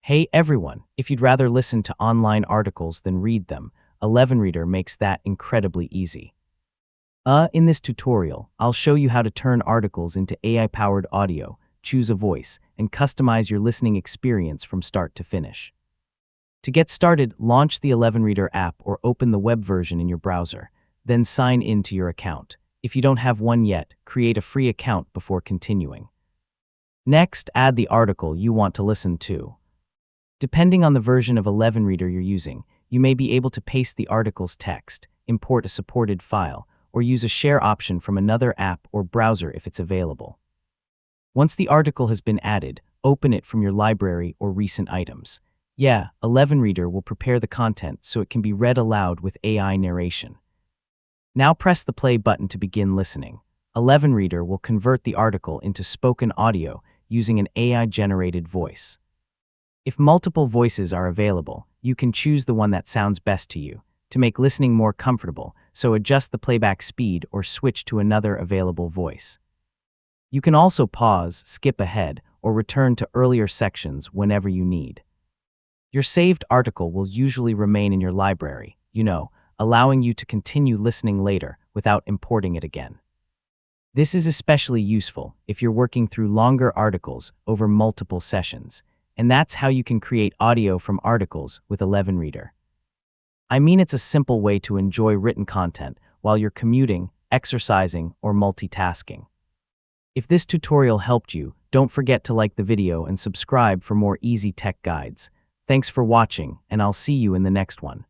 Hey everyone, if you'd rather listen to online articles than read them, ElevenReader makes that incredibly easy. In this tutorial, I'll show you how to turn articles into AI-powered audio, choose a voice, and customize your listening experience from start to finish. To get started, launch the ElevenReader app or open the web version in your browser, then sign in to your account. If you don't have one yet, create a free account before continuing. Next, add the article you want to listen to. Depending on the version of ElevenReader you're using, you may be able to paste the article's text, import a supported file, or use a share option from another app or browser if it's available. Once the article has been added, open it from your library or recent items. ElevenReader will prepare the content so it can be read aloud with AI narration. Now press the play button to begin listening. ElevenReader will convert the article into spoken audio using an AI-generated voice. If multiple voices are available, you can choose the one that sounds best to you. To make listening more comfortable, so adjust the playback speed or switch to another available voice. You can also pause, skip ahead, or return to earlier sections whenever you need. Your saved article will usually remain in your library, allowing you to continue listening later without importing it again. This is especially useful if you're working through longer articles over multiple sessions. And that's how you can create audio from articles with ElevenReader. It's a simple way to enjoy written content while you're commuting, exercising, or multitasking. If this tutorial helped you, don't forget to like the video and subscribe for more easy tech guides. Thanks for watching, and I'll see you in the next one.